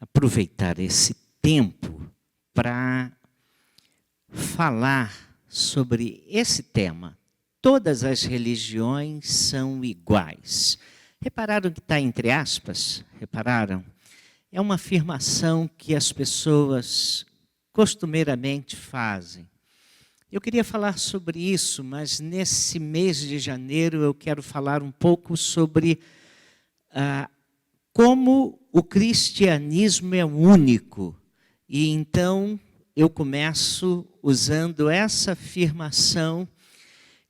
aproveitar esse tempo para falar sobre esse tema. Todas as religiões são iguais. Repararam que está entre aspas? Repararam? É uma afirmação que as pessoas costumeiramente fazem. Eu queria falar sobre isso, mas nesse mês de janeiro eu quero falar um pouco sobre como o cristianismo é único. E então eu começo usando essa afirmação,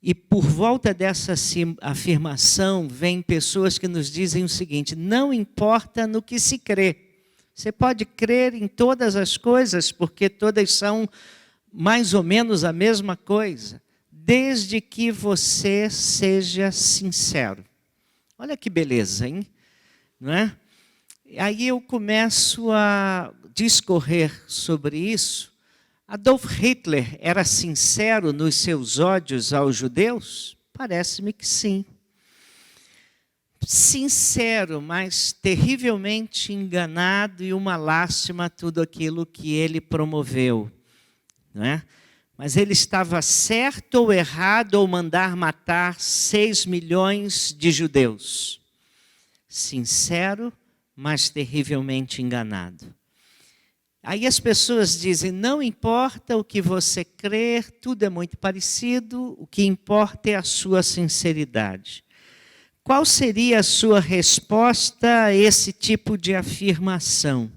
e por volta dessa afirmação vem pessoas que nos dizem o seguinte: não importa no que se crê. Você pode crer em todas as coisas, porque todas são mais ou menos a mesma coisa, desde que você seja sincero. Olha que beleza, hein? Não é? Aí eu começo a discorrer sobre isso. Adolf Hitler era sincero nos seus ódios aos judeus? Parece-me que sim. Sincero, mas terrivelmente enganado e uma lástima a tudo aquilo que ele promoveu. Não é? Mas ele estava certo ou errado ao mandar matar 6 milhões de judeus? Sincero, mas terrivelmente enganado. Aí as pessoas dizem: não importa o que você crer, tudo é muito parecido, o que importa é a sua sinceridade. Qual seria a sua resposta a esse tipo de afirmação?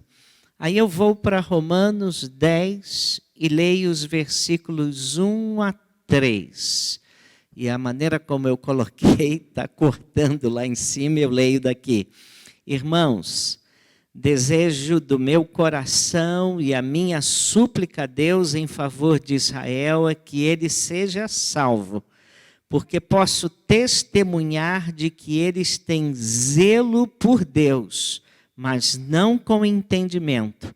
Aí eu vou para Romanos 10 e leio os versículos 1 a 3. E a maneira como eu coloquei está cortando lá em cima, eu leio daqui. Irmãos, desejo do meu coração e a minha súplica a Deus em favor de Israel é que ele seja salvo, porque posso testemunhar de que eles têm zelo por Deus, mas não com entendimento,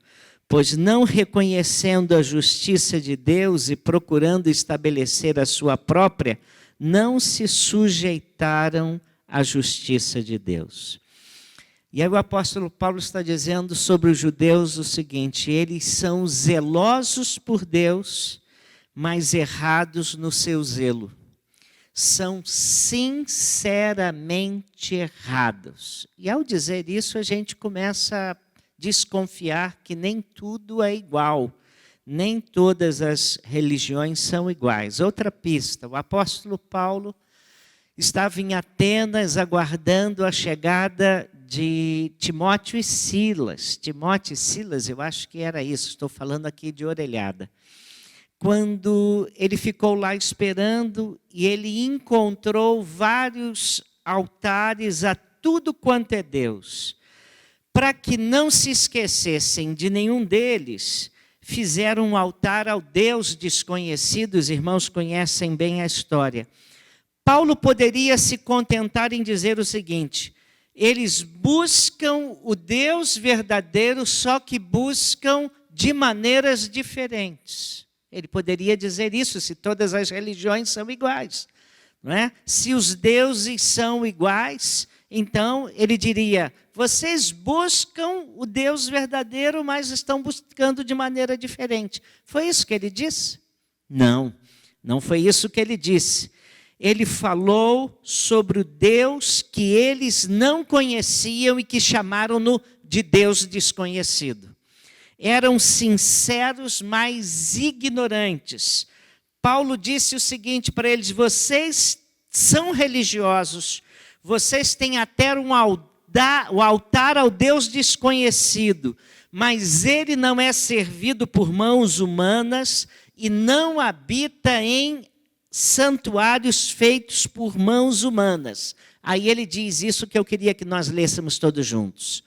pois não reconhecendo a justiça de Deus e procurando estabelecer a sua própria, não se sujeitaram à justiça de Deus. E aí o apóstolo Paulo está dizendo sobre os judeus o seguinte: eles são zelosos por Deus, mas errados no seu zelo. São sinceramente errados. E ao dizer isso, a gente começa a desconfiar que nem tudo é igual. Nem todas as religiões são iguais. Outra pista: o apóstolo Paulo estava em Atenas aguardando a chegada de Timóteo e Silas. Timóteo e Silas, eu acho que era isso, estou falando aqui de orelhada. Quando ele ficou lá esperando e ele encontrou vários altares a tudo quanto é Deus. Para que não se esquecessem de nenhum deles, fizeram um altar ao Deus desconhecido. Os irmãos conhecem bem a história. Paulo poderia se contentar em dizer o seguinte: eles buscam o Deus verdadeiro, só que buscam de maneiras diferentes. Ele poderia dizer isso, se todas as religiões são iguais. Não é? Se os deuses são iguais, então ele diria: vocês buscam o Deus verdadeiro, mas estão buscando de maneira diferente. Foi isso que ele disse? Não, não foi isso que ele disse. Ele falou sobre o Deus que eles não conheciam e que chamaram-no de Deus desconhecido. Eram sinceros, mas ignorantes. Paulo disse o seguinte para eles: vocês são religiosos, vocês têm até o altar ao Deus desconhecido, mas ele não é servido por mãos humanas e não habita em santuários feitos por mãos humanas. Aí ele diz isso que eu queria que nós lêssemos todos juntos.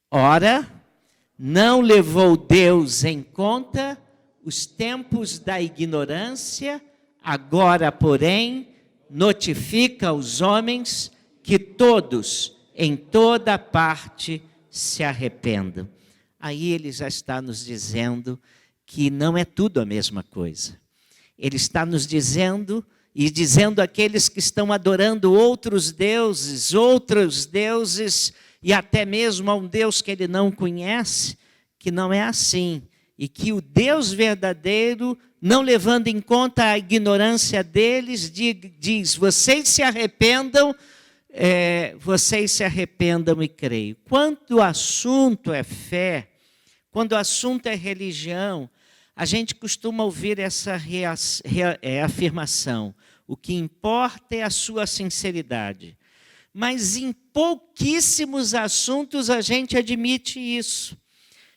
Ora, não levou Deus em conta os tempos da ignorância, agora, porém, notifica aos homens que todos, em toda parte, se arrependam. Aí ele já está nos dizendo que não é tudo a mesma coisa. Ele está nos dizendo, e dizendo àqueles que estão adorando outros deuses e até mesmo a um Deus que ele não conhece, que não é assim. E que o Deus verdadeiro, não levando em conta a ignorância deles, diz, vocês se arrependam e creio. Quando o assunto é fé, quando o assunto é religião, a gente costuma ouvir essa afirmação. O que importa é a sua sinceridade. Mas em pouquíssimos assuntos a gente admite isso.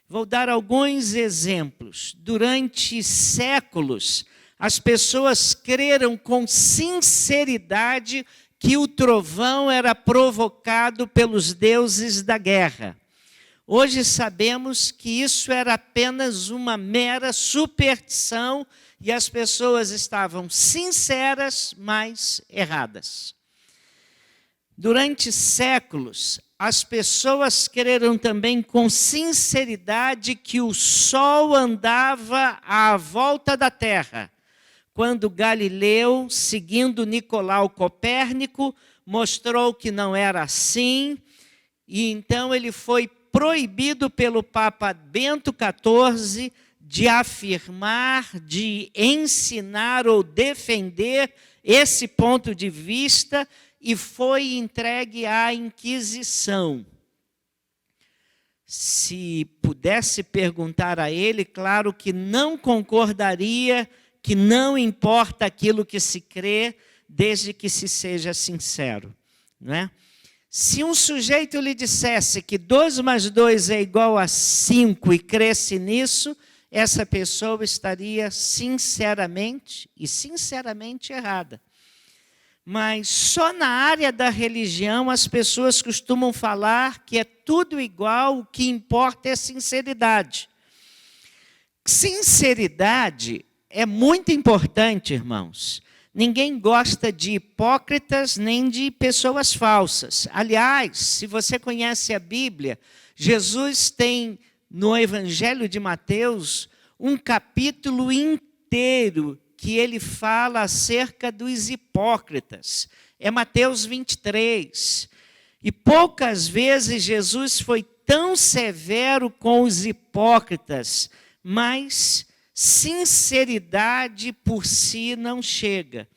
Vou dar alguns exemplos. Durante séculos, as pessoas creram com sinceridade que o trovão era provocado pelos deuses da guerra. Hoje sabemos que isso era apenas uma mera superstição e as pessoas estavam sinceras, mas erradas. Durante séculos, as pessoas creram também com sinceridade que o Sol andava à volta da Terra, quando Galileu, seguindo Nicolau Copérnico, mostrou que não era assim, e então ele foi proibido pelo Papa Bento XIV de afirmar, de ensinar ou defender esse ponto de vista, e foi entregue à Inquisição. Se pudesse perguntar a ele, claro que não concordaria, que não importa aquilo que se crê, desde que se seja sincero, não é? Se um sujeito lhe dissesse que 2 mais 2 é igual a 5 e cresce nisso, essa pessoa estaria sinceramente errada. Mas só na área da religião as pessoas costumam falar que é tudo igual, o que importa é sinceridade. Sinceridade é muito importante, irmãos. Ninguém gosta de hipócritas nem de pessoas falsas. Aliás, se você conhece a Bíblia, Jesus tem no Evangelho de Mateus um capítulo inteiro que ele fala acerca dos hipócritas. É Mateus 23. E poucas vezes Jesus foi tão severo com os hipócritas, mas sinceridade por si não chega.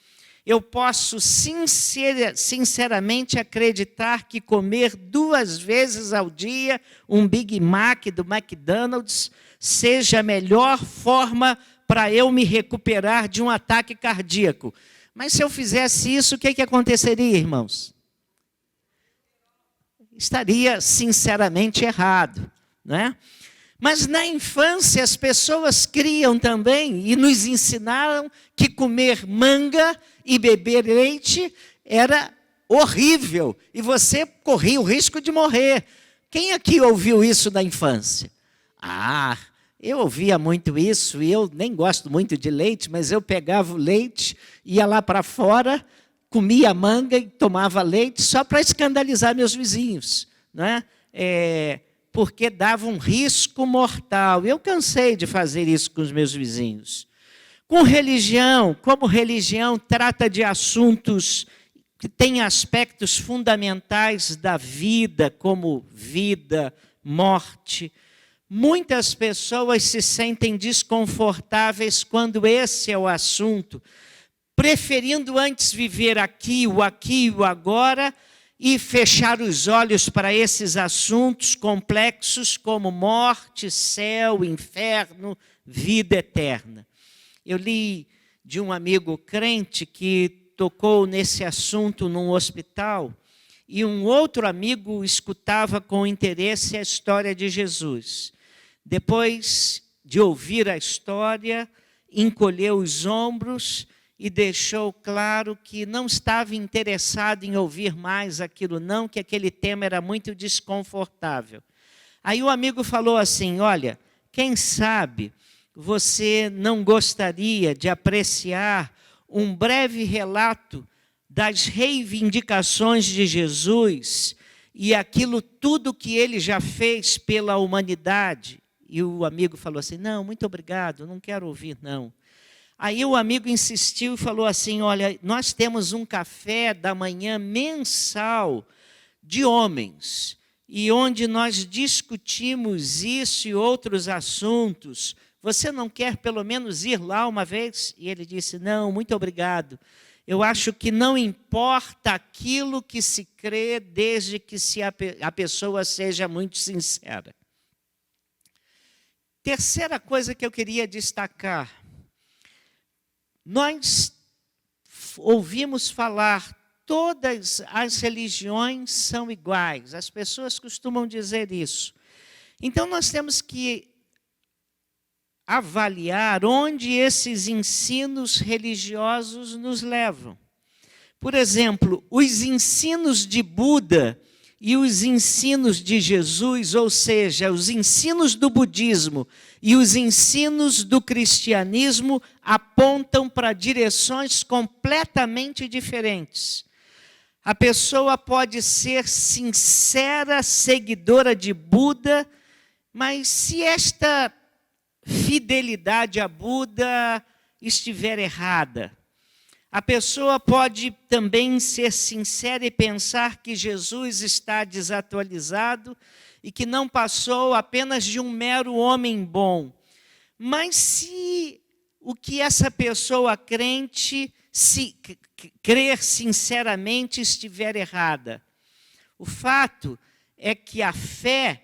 Eu posso sinceramente acreditar que comer 2 vezes ao dia um Big Mac do McDonald's seja a melhor forma para eu me recuperar de um ataque cardíaco. Mas se eu fizesse isso, o que aconteceria, irmãos? Estaria sinceramente errado, não é? Mas na infância as pessoas criam também e nos ensinaram que comer manga e beber leite era horrível e você corria o risco de morrer. Quem aqui ouviu isso na infância? Eu ouvia muito isso e eu nem gosto muito de leite, mas eu pegava o leite, ia lá para fora, comia manga e tomava leite só para escandalizar meus vizinhos, não é? Porque dava um risco mortal. Eu cansei de fazer isso com os meus vizinhos. Com religião, como religião trata de assuntos que têm aspectos fundamentais da vida, como vida, morte, muitas pessoas se sentem desconfortáveis quando esse é o assunto, preferindo antes viver aqui, o agora, e fechar os olhos para esses assuntos complexos como morte, céu, inferno, vida eterna. Eu li de um amigo crente que tocou nesse assunto num hospital e um outro amigo escutava com interesse a história de Jesus. Depois de ouvir a história, encolheu os ombros e deixou claro que não estava interessado em ouvir mais aquilo não, que aquele tema era muito desconfortável. Aí o amigo falou assim, olha, quem sabe você não gostaria de apreciar um breve relato das reivindicações de Jesus e aquilo tudo que ele já fez pela humanidade? E o amigo falou assim, não, muito obrigado, não quero ouvir não. Aí o amigo insistiu e falou assim, olha, nós temos um café da manhã mensal de homens. e onde nós discutimos isso e outros assuntos. Você não quer pelo menos ir lá uma vez? E ele disse, não, muito obrigado. Eu acho que não importa aquilo que se crê, desde que a pessoa seja muito sincera. Terceira coisa que eu queria destacar. Nós ouvimos falar, todas as religiões são iguais. As pessoas costumam dizer isso. Então, nós temos que avaliar onde esses ensinos religiosos nos levam. Por exemplo, os ensinos de Buda e os ensinos de Jesus, ou seja, os ensinos do budismo e os ensinos do cristianismo, apontam para direções completamente diferentes. A pessoa pode ser sincera, seguidora de Buda, mas se esta fidelidade a Buda estiver errada, a pessoa pode também ser sincera e pensar que Jesus está desatualizado e que não passou apenas de um mero homem bom. Mas se o que essa pessoa crente crer sinceramente estiver errada, o fato é que a fé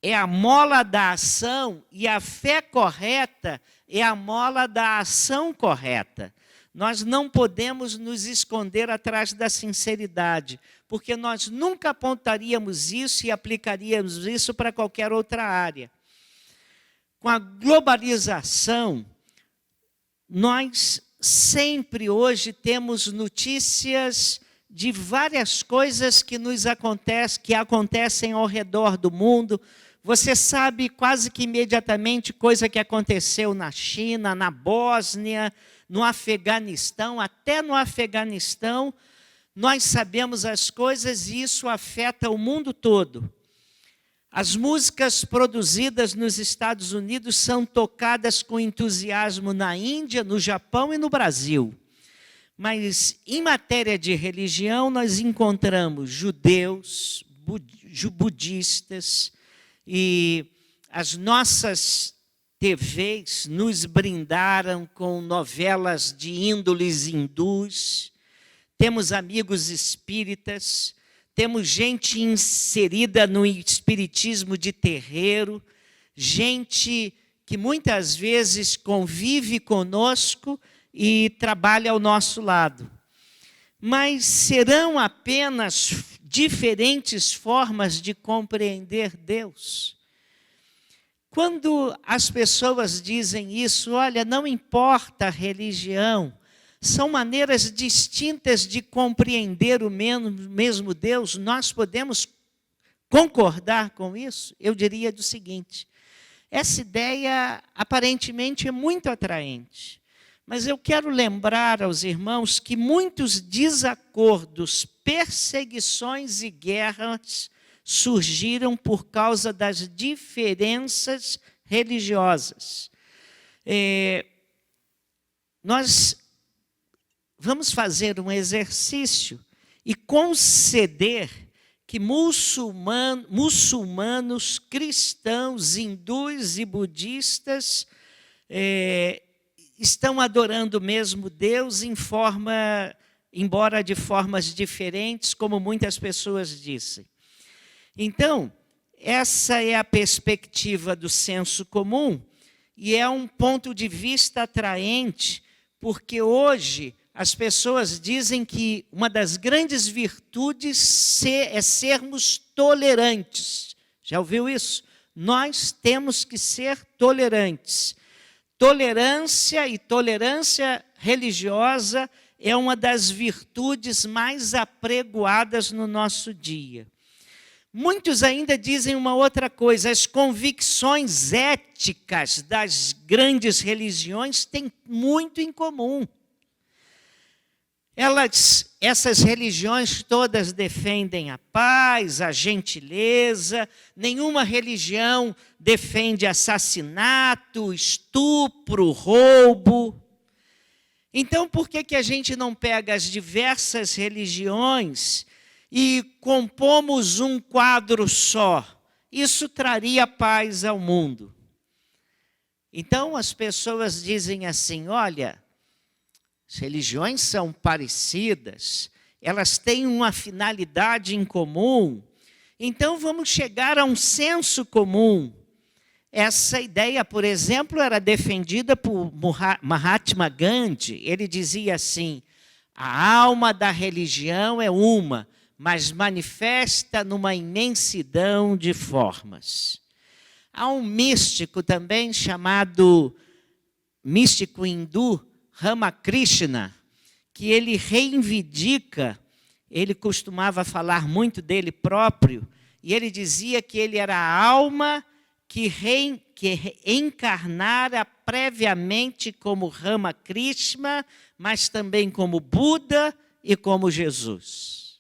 é a mola da ação e a fé correta é a mola da ação correta. Nós não podemos nos esconder atrás da sinceridade, porque nós nunca apontaríamos isso e aplicaríamos isso para qualquer outra área. Com a globalização, nós sempre hoje temos notícias de várias coisas que acontecem ao redor do mundo. Você sabe quase que imediatamente coisa que aconteceu na China, na Bósnia, no Afeganistão. Até no Afeganistão, nós sabemos as coisas e isso afeta o mundo todo. As músicas produzidas nos Estados Unidos são tocadas com entusiasmo na Índia, no Japão e no Brasil. Mas, em matéria de religião, nós encontramos judeus, budistas, e as nossas TVs nos brindaram com novelas de índoles hindus, temos amigos espíritas, temos gente inserida no espiritismo de terreiro, gente que muitas vezes convive conosco e trabalha ao nosso lado. Mas serão apenas diferentes formas de compreender Deus? Quando as pessoas dizem isso, olha, não importa a religião, são maneiras distintas de compreender o mesmo Deus, nós podemos concordar com isso? Eu diria do seguinte, essa ideia aparentemente é muito atraente, mas eu quero lembrar aos irmãos que muitos desacordos, perseguições e guerras surgiram por causa das diferenças religiosas. Nós vamos fazer um exercício e conceder que muçulmanos, cristãos, hindus e budistas estão adorando o mesmo Deus embora de formas diferentes, como muitas pessoas dizem. Então, essa é a perspectiva do senso comum e é um ponto de vista atraente, porque hoje as pessoas dizem que uma das grandes virtudes é sermos tolerantes. Já ouviu isso? Nós temos que ser tolerantes. Tolerância e tolerância religiosa é uma das virtudes mais apregoadas no nosso dia. Muitos ainda dizem uma outra coisa, as convicções éticas das grandes religiões têm muito em comum. Essas religiões todas defendem a paz, a gentileza, nenhuma religião defende assassinato, estupro, roubo. Então, por que a gente não pega as diversas religiões e compomos um quadro só, isso traria paz ao mundo. Então as pessoas dizem assim, olha, as religiões são parecidas, elas têm uma finalidade em comum, então vamos chegar a um senso comum. Essa ideia, por exemplo, era defendida por Mahatma Gandhi. Ele dizia assim, a alma da religião é uma, mas manifesta numa imensidão de formas. Há um místico também chamado místico hindu, Ramakrishna, que ele reivindica, ele costumava falar muito dele próprio, e ele dizia que ele era a alma que encarnara previamente como Ramakrishna, mas também como Buda e como Jesus.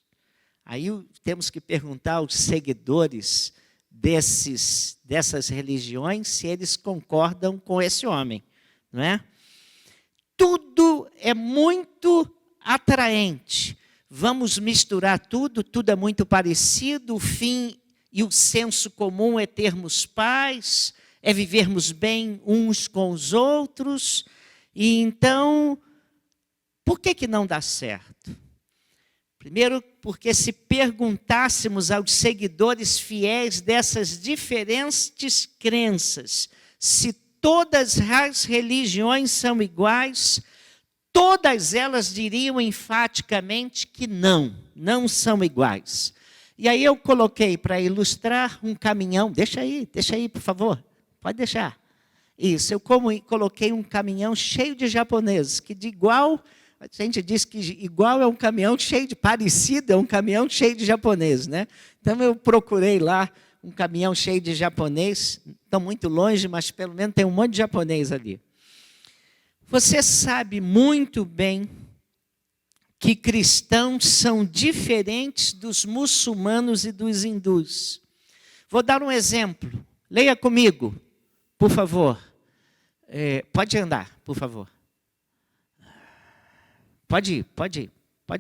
Aí temos que perguntar aos seguidores dessas religiões se eles concordam com esse homem, não é? Tudo é muito atraente. Vamos misturar tudo, tudo é muito parecido, o fim e o senso comum é termos paz, é vivermos bem uns com os outros. E então, por que não dá certo? Primeiro, porque se perguntássemos aos seguidores fiéis dessas diferentes crenças, se todas as religiões são iguais, todas elas diriam enfaticamente que não são iguais. E aí eu coloquei para ilustrar um caminhão, deixa aí, por favor, pode deixar. Isso, eu coloquei um caminhão cheio de japoneses, que de igual, a gente diz que igual é um caminhão cheio de, parecido é um caminhão cheio de japoneses, né? Então eu procurei lá um caminhão cheio de japonês, estão muito longe, mas pelo menos tem um monte de japonês ali. Você sabe muito bem que cristãos são diferentes dos muçulmanos e dos hindus. Vou dar um exemplo. Leia comigo, por favor. Pode andar, por favor. Pode ir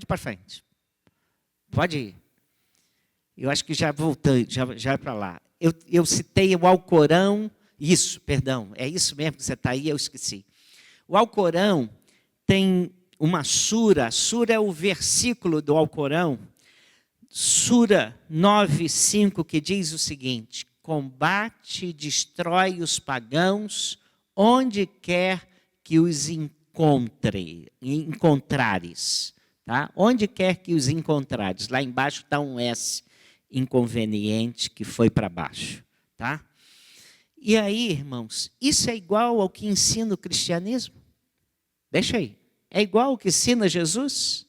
para frente. Pode ir. Eu acho que já voltei, já é para lá. Eu citei o Alcorão, é isso mesmo que você está aí, eu esqueci. O Alcorão tem uma sura, a sura é o versículo do Alcorão, sura 9:5, que diz o seguinte, combate e destrói os pagãos onde quer que os encontrares. Tá? Onde quer que os encontrares. Lá embaixo está um S inconveniente que foi para baixo. Tá? E aí, irmãos, isso é igual ao que ensina o cristianismo? Deixa aí. É igual ao que ensina Jesus?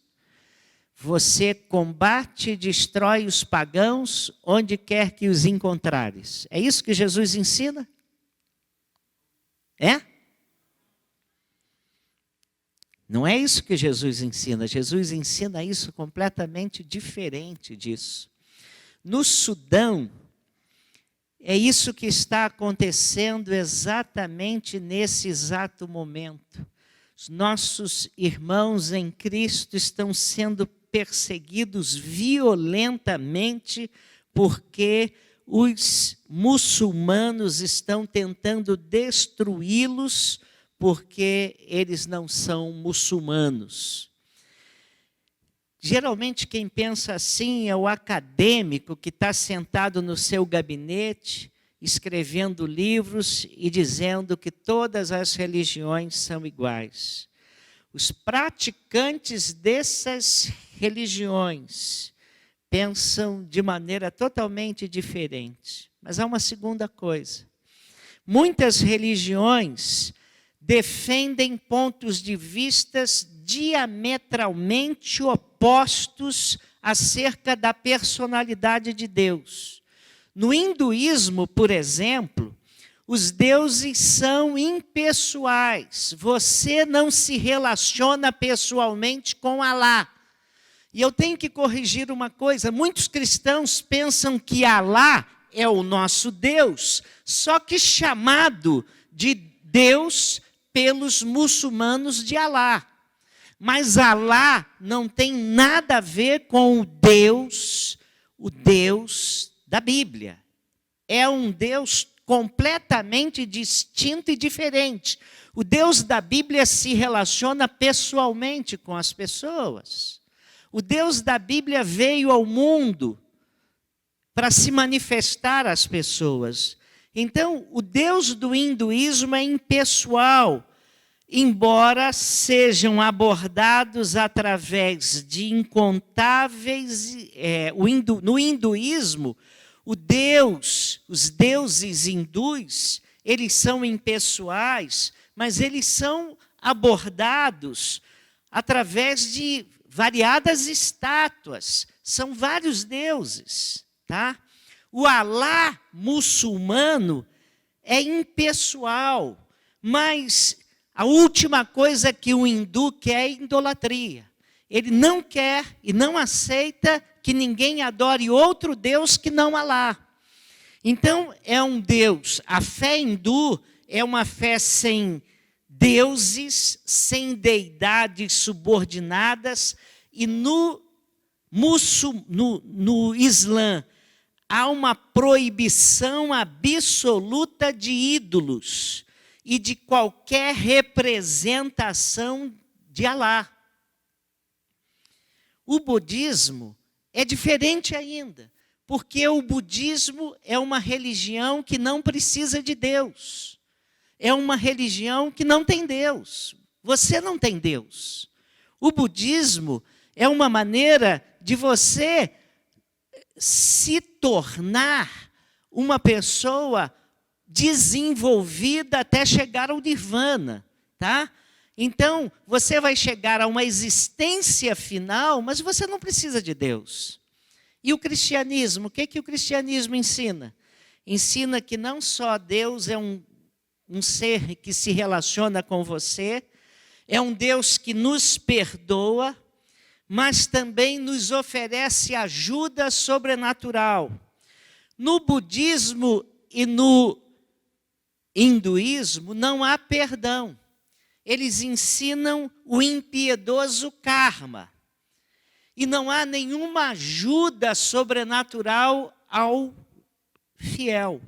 Você combate e destrói os pagãos onde quer que os encontrares. É isso que Jesus ensina? É? Não é isso que Jesus ensina. Jesus ensina isso completamente diferente disso. No Sudão, é isso que está acontecendo exatamente nesse exato momento. Os nossos irmãos em Cristo estão sendo perseguidos violentamente porque os muçulmanos estão tentando destruí-los porque eles não são muçulmanos. Geralmente quem pensa assim é o acadêmico que está sentado no seu gabinete, escrevendo livros e dizendo que todas as religiões são iguais. Os praticantes dessas religiões pensam de maneira totalmente diferente. Mas há uma segunda coisa. Muitas religiões defendem pontos de vistas diametralmente opostos acerca da personalidade de Deus. No hinduísmo, por exemplo, os deuses são impessoais. Você não se relaciona pessoalmente com Alá. E eu tenho que corrigir uma coisa. Muitos cristãos pensam que Alá é o nosso Deus, só que chamado de Deus pelos muçulmanos de Alá. Mas Alá não tem nada a ver com o Deus da Bíblia. É um Deus completamente distinto e diferente. O Deus da Bíblia se relaciona pessoalmente com as pessoas. O Deus da Bíblia veio ao mundo para se manifestar às pessoas. Então, o Deus do hinduísmo é impessoal, embora sejam abordados através de incontáveis... no hinduísmo, os deuses hindus, eles são impessoais, mas eles são abordados através de variadas estátuas. São vários deuses, tá? O Alá muçulmano é impessoal, mas a última coisa que o hindu quer é idolatria. Ele não quer e não aceita que ninguém adore outro Deus que não Alá. Então, é um Deus, a fé hindu é uma fé sem deuses, sem deidades subordinadas, e no Islã há uma proibição absoluta de ídolos e de qualquer representação de Alá. O budismo é diferente ainda, porque o budismo é uma religião que não precisa de Deus. É uma religião que não tem Deus. Você não tem Deus. O budismo é uma maneira de você se tornar uma pessoa desenvolvida até chegar ao nirvana, tá? Então, você vai chegar a uma existência final, mas você não precisa de Deus. E o cristianismo, o que o cristianismo ensina? Ensina que não só Deus é um ser que se relaciona com você, é um Deus que nos perdoa, mas também nos oferece ajuda sobrenatural. No budismo e no hinduísmo não há perdão. Eles ensinam o impiedoso karma. E não há nenhuma ajuda sobrenatural ao fiel.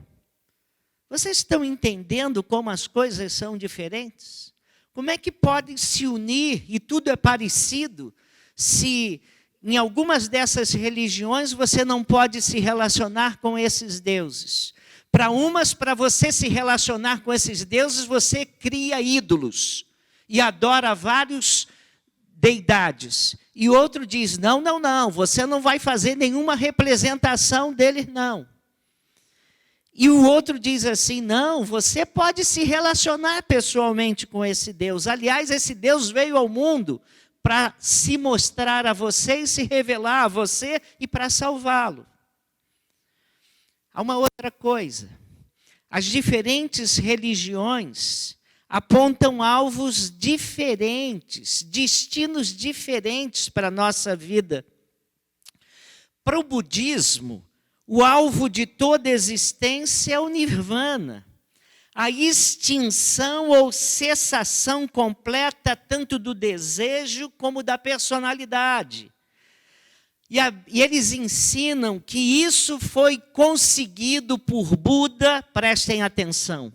Vocês estão entendendo como as coisas são diferentes? Como é que podem se unir e tudo é parecido, se em algumas dessas religiões você não pode se relacionar com esses deuses? Para você se relacionar com esses deuses, você cria ídolos e adora vários deidades. E outro diz, não, você não vai fazer nenhuma representação deles, não. E o outro diz assim, não, você pode se relacionar pessoalmente com esse Deus. Aliás, esse Deus veio ao mundo para se mostrar a você e se revelar a você e para salvá-lo. Há uma outra coisa. As diferentes religiões apontam alvos diferentes, destinos diferentes para a nossa vida. Para o budismo, o alvo de toda existência é o nirvana, a extinção ou cessação completa tanto do desejo como da personalidade. E eles ensinam que isso foi conseguido por Buda, prestem atenção,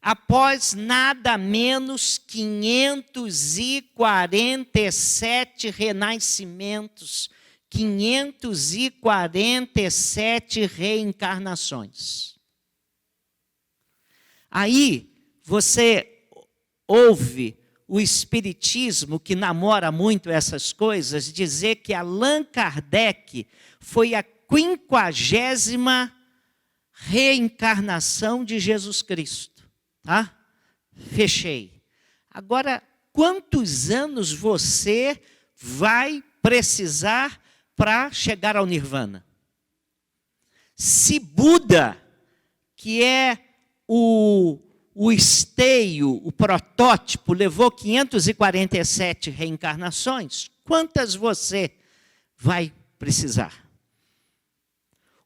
após nada menos 547 renascimentos, 547 reencarnações. Aí você ouve o Espiritismo, que namora muito essas coisas, dizer que Allan Kardec foi a 50ª reencarnação de Jesus Cristo. Tá? Fechei. Agora, quantos anos você vai precisar para chegar ao nirvana? Se Buda, que é o esteio, o protótipo, levou 547 reencarnações, quantas você vai precisar?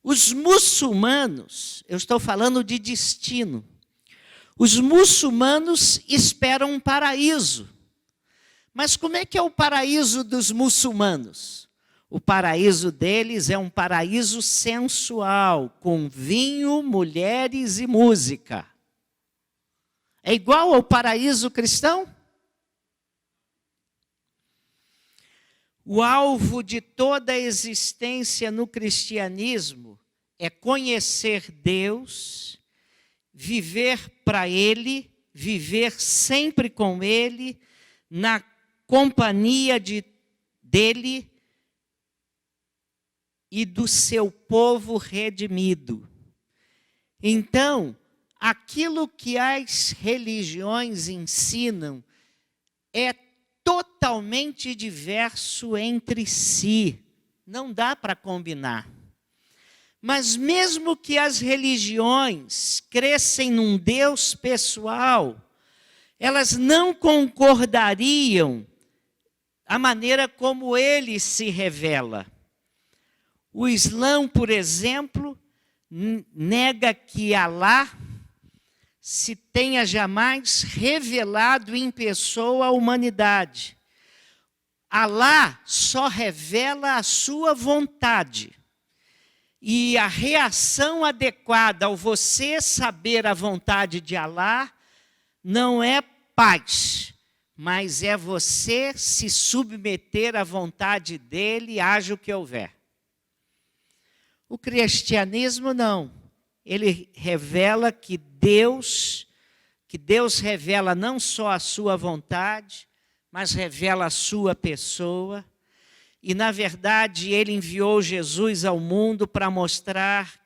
Os muçulmanos, eu estou falando de destino, os muçulmanos esperam um paraíso, Mas como é que é o paraíso dos muçulmanos? O paraíso deles é um paraíso sensual, com vinho, mulheres e música. É igual ao paraíso cristão? O alvo de toda a existência no cristianismo é conhecer Deus, viver para Ele, viver sempre com Ele, na companhia dEle e do seu povo redimido. Então, aquilo que as religiões ensinam é totalmente diverso entre si. Não dá para combinar. Mas mesmo que as religiões crescem num Deus pessoal, elas não concordariam a maneira como Ele se revela. O Islã, por exemplo, nega que Alá se tenha jamais revelado em pessoa à humanidade. Alá só revela a sua vontade. E a reação adequada ao você saber a vontade de Alá não é paz, mas é você se submeter à vontade dele, haja o que houver. O cristianismo não. Ele revela que Deus revela não só a sua vontade, mas revela a sua pessoa. E, na verdade, Ele enviou Jesus ao mundo para mostrar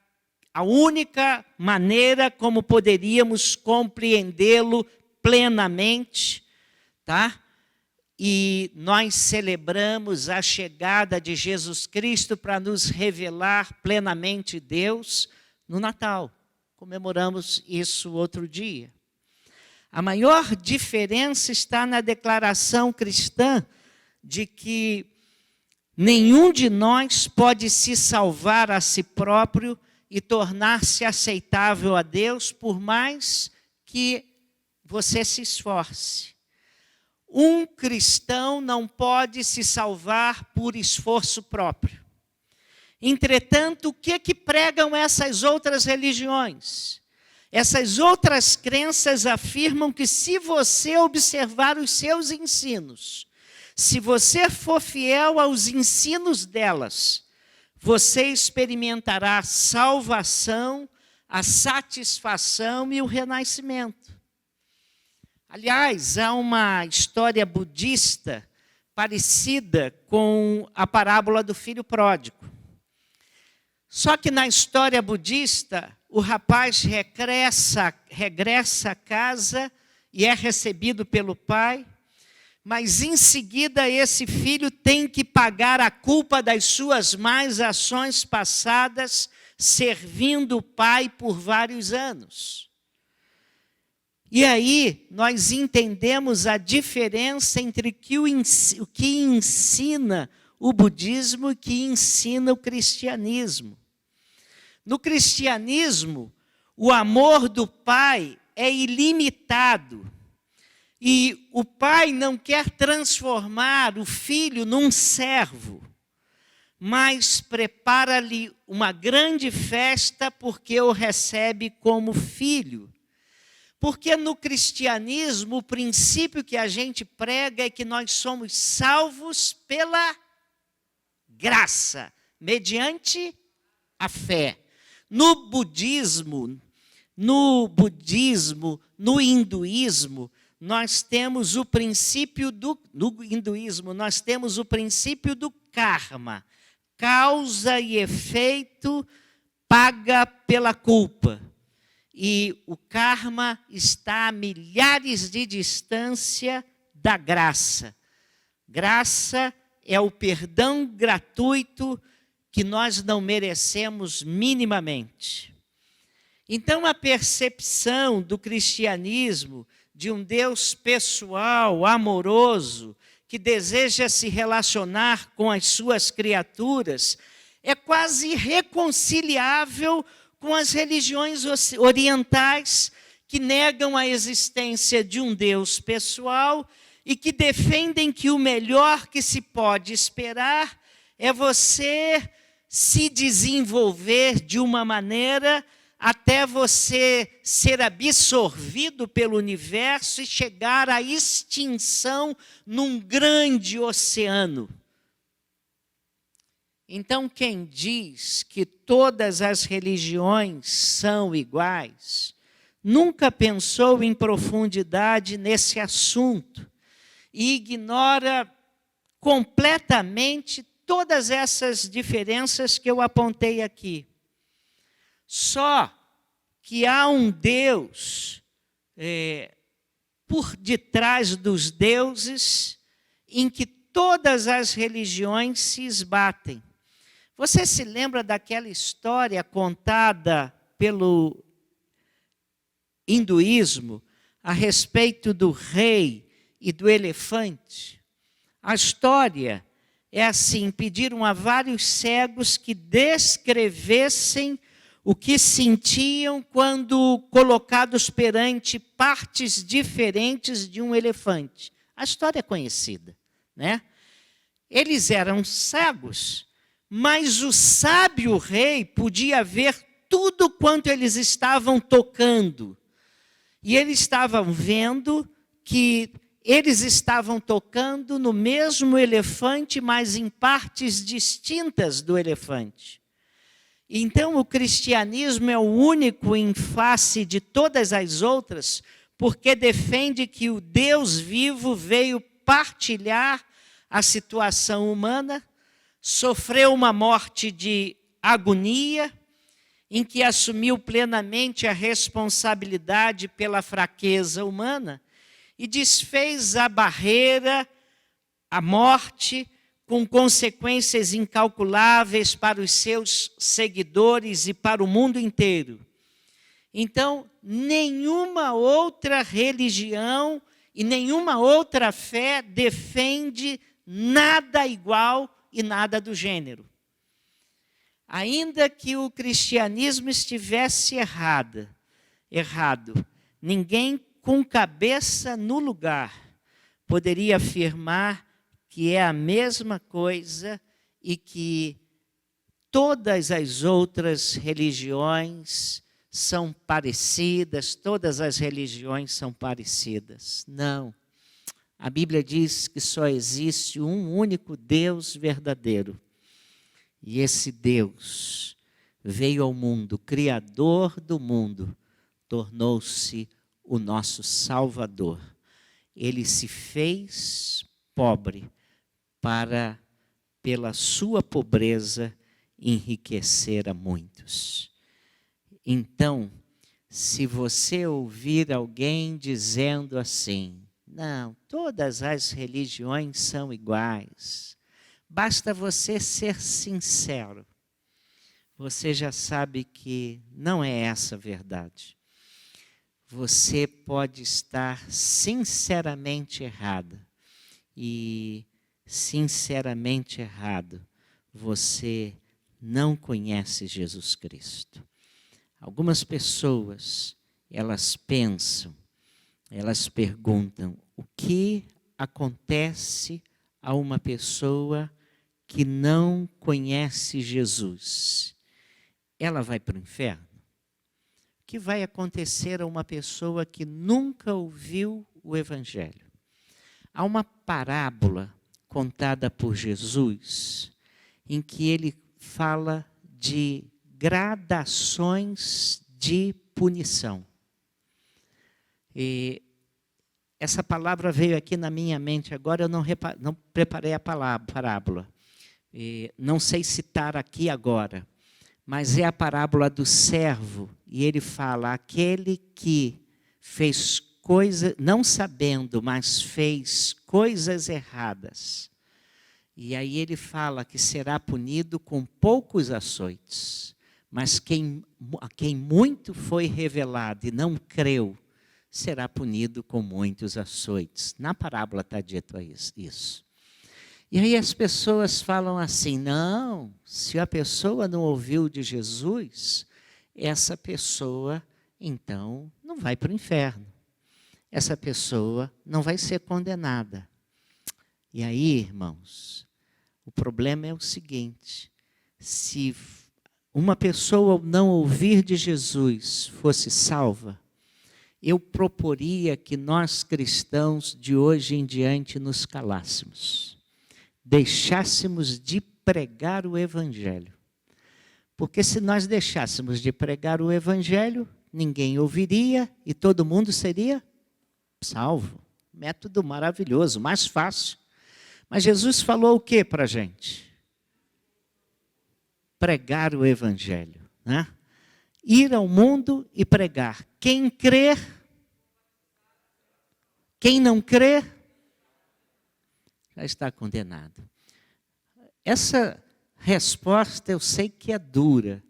a única maneira como poderíamos compreendê-lo plenamente, tá? E nós celebramos a chegada de Jesus Cristo para nos revelar plenamente Deus no Natal. Comemoramos isso outro dia. A maior diferença está na declaração cristã de que nenhum de nós pode se salvar a si próprio e tornar-se aceitável a Deus, por mais que você se esforce. Um cristão não pode se salvar por esforço próprio. Entretanto, o que pregam essas outras religiões? Essas outras crenças afirmam que se você observar os seus ensinos, se você for fiel aos ensinos delas, você experimentará a salvação, a satisfação e o renascimento. Aliás, há uma história budista parecida com a parábola do filho pródigo. Só que na história budista, o rapaz regressa a casa e é recebido pelo pai, mas em seguida esse filho tem que pagar a culpa das suas más ações passadas, servindo o pai por vários anos. E aí nós entendemos a diferença entre o que ensina o budismo e o que ensina o cristianismo. No cristianismo, o amor do pai é ilimitado. E o pai não quer transformar o filho num servo, mas prepara-lhe uma grande festa porque o recebe como filho. Porque no cristianismo, o princípio que a gente prega é que nós somos salvos pela graça, mediante a fé. No budismo, no hinduísmo, nós temos o princípio no hinduísmo, nós temos o princípio do karma. Causa e efeito paga pela culpa. E o karma está a milhares de distância da graça. Graça é o perdão gratuito que nós não merecemos minimamente. Então, a percepção do cristianismo de um Deus pessoal, amoroso, que deseja se relacionar com as suas criaturas, é quase irreconciliável com as religiões orientais que negam a existência de um Deus pessoal e que defendem que o melhor que se pode esperar é você se desenvolver de uma maneira até você ser absorvido pelo universo e chegar à extinção num grande oceano. Então, quem diz que todas as religiões são iguais, nunca pensou em profundidade nesse assunto e ignora completamente todas essas diferenças que eu apontei aqui. Só que há um Deus por detrás dos deuses em que todas as religiões se esbatem. Você se lembra daquela história contada pelo hinduísmo a respeito do rei e do elefante? A história é assim: pediram a vários cegos que descrevessem o que sentiam quando colocados perante partes diferentes de um elefante. A história é conhecida, né? Eles eram cegos, mas o sábio rei podia ver tudo quanto eles estavam tocando. E eles estavam vendo que eles estavam tocando no mesmo elefante, mas em partes distintas do elefante. Então, o cristianismo é o único em face de todas as outras, porque defende que o Deus vivo veio partilhar a situação humana, sofreu uma morte de agonia, em que assumiu plenamente a responsabilidade pela fraqueza humana e desfez a barreira, a morte, com consequências incalculáveis para os seus seguidores e para o mundo inteiro. Então, nenhuma outra religião e nenhuma outra fé defende nada igual e nada do gênero. Ainda que o cristianismo estivesse errado, ninguém com cabeça no lugar poderia afirmar que é a mesma coisa e que todas as outras religiões são parecidas, todas as religiões são parecidas. Não. A Bíblia diz que só existe um único Deus verdadeiro. E esse Deus veio ao mundo, Criador do mundo, tornou-se o nosso Salvador. Ele se fez pobre para, pela sua pobreza, enriquecer a muitos. Então, se você ouvir alguém dizendo assim, não, todas as religiões são iguais, basta você ser sincero. Você já sabe que não é essa a verdade. Você pode estar sinceramente errada. E, sinceramente errado, você não conhece Jesus Cristo. Algumas pessoas, elas pensam, elas perguntam, o que acontece a uma pessoa que não conhece Jesus? Ela vai para o inferno? O que vai acontecer a uma pessoa que nunca ouviu o Evangelho? Há uma parábola contada por Jesus, em que ele fala de gradações de punição. E essa palavra veio aqui na minha mente agora, eu não preparei a parábola. Não sei citar aqui agora, mas é a parábola do servo, e ele fala, aquele que fez coisa, não sabendo, mas fez coisas erradas. E aí ele fala que será punido com poucos açoites, mas a quem muito foi revelado e não creu, será punido com muitos açoites. Na parábola está dito isso. E aí as pessoas falam assim, não, se a pessoa não ouviu de Jesus, essa pessoa, então, não vai para o inferno. essa pessoa não vai ser condenada. E aí, irmãos, o problema é o seguinte: se uma pessoa ao não ouvir de Jesus fosse salva, eu proporia que nós cristãos de hoje em diante nos calássemos, deixássemos de pregar o Evangelho. Porque se nós deixássemos de pregar o Evangelho, ninguém ouviria e todo mundo seria salvo. Método maravilhoso, mais fácil. Mas Jesus falou o que para a gente? Pregar o Evangelho, né? Ir ao mundo e pregar. Quem crer, quem não crer, já está condenado. Essa resposta eu sei que é dura,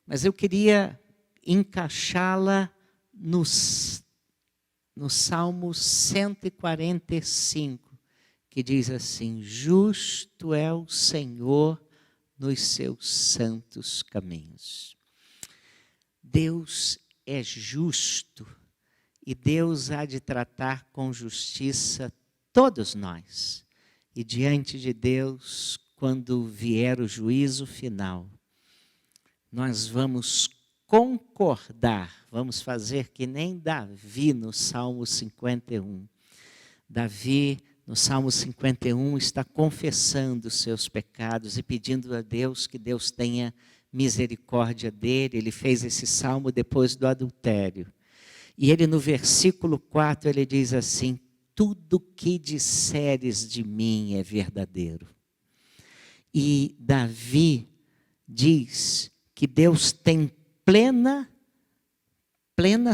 mas eu queria encaixá-la no Salmo 145, que diz assim: justo é o Senhor nos seus santos caminhos. Deus é justo e Deus há de tratar com justiça todos nós. E diante de Deus, quando vier o juízo final, nós vamos concordar, vamos fazer que nem Davi no Salmo 51. Davi, no Salmo 51, está confessando os seus pecados e pedindo a Deus que Deus tenha misericórdia dele. Ele fez esse salmo depois do adultério. E ele, no versículo 4, ele diz assim: tudo que disseres de mim é verdadeiro. E Davi diz que Deus tem plena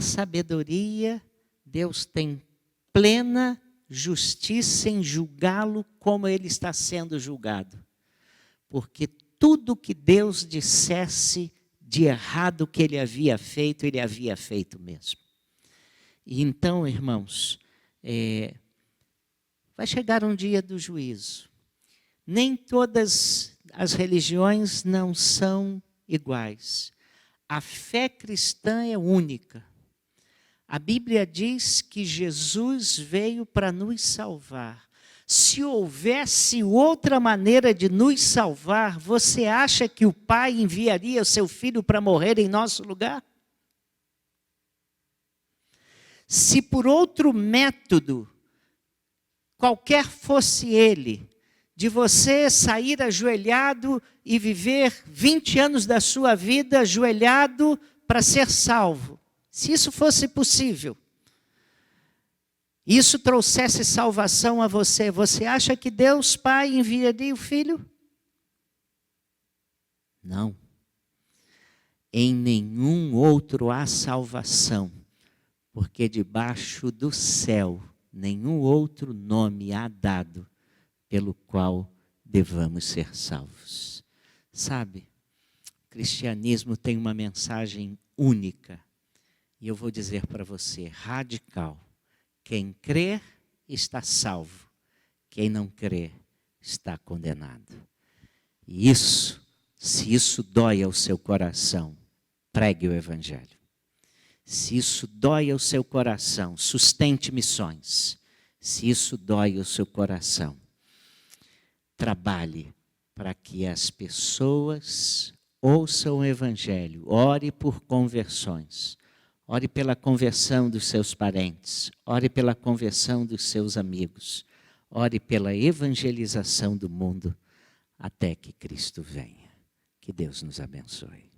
sabedoria, Deus tem plena justiça em julgá-lo como ele está sendo julgado. Porque tudo que Deus dissesse de errado que ele havia feito mesmo. E então, irmãos, vai chegar um dia do juízo. Nem todas as religiões não são iguais. A fé cristã é única. A Bíblia diz que Jesus veio para nos salvar. Se houvesse outra maneira de nos salvar, você acha que o Pai enviaria o seu Filho para morrer em nosso lugar? Se por outro método, qualquer fosse ele, de você sair ajoelhado e viver 20 anos da sua vida ajoelhado para ser salvo, se isso fosse possível, isso trouxesse salvação a você, você acha que Deus Pai enviaria o Filho? Não. Em nenhum outro há salvação, porque debaixo do céu nenhum outro nome há dado pelo qual devamos ser salvos. Sabe, o cristianismo tem uma mensagem única, e eu vou dizer para você, radical: quem crer está salvo, quem não crer está condenado. E isso, se isso dói ao seu coração, pregue o Evangelho. Se isso dói ao seu coração, sustente missões. Se isso dói ao seu coração, trabalhe para que as pessoas ouçam o Evangelho. Ore por conversões. Ore pela conversão dos seus parentes. Ore pela conversão dos seus amigos. Ore pela evangelização do mundo até que Cristo venha. Que Deus nos abençoe.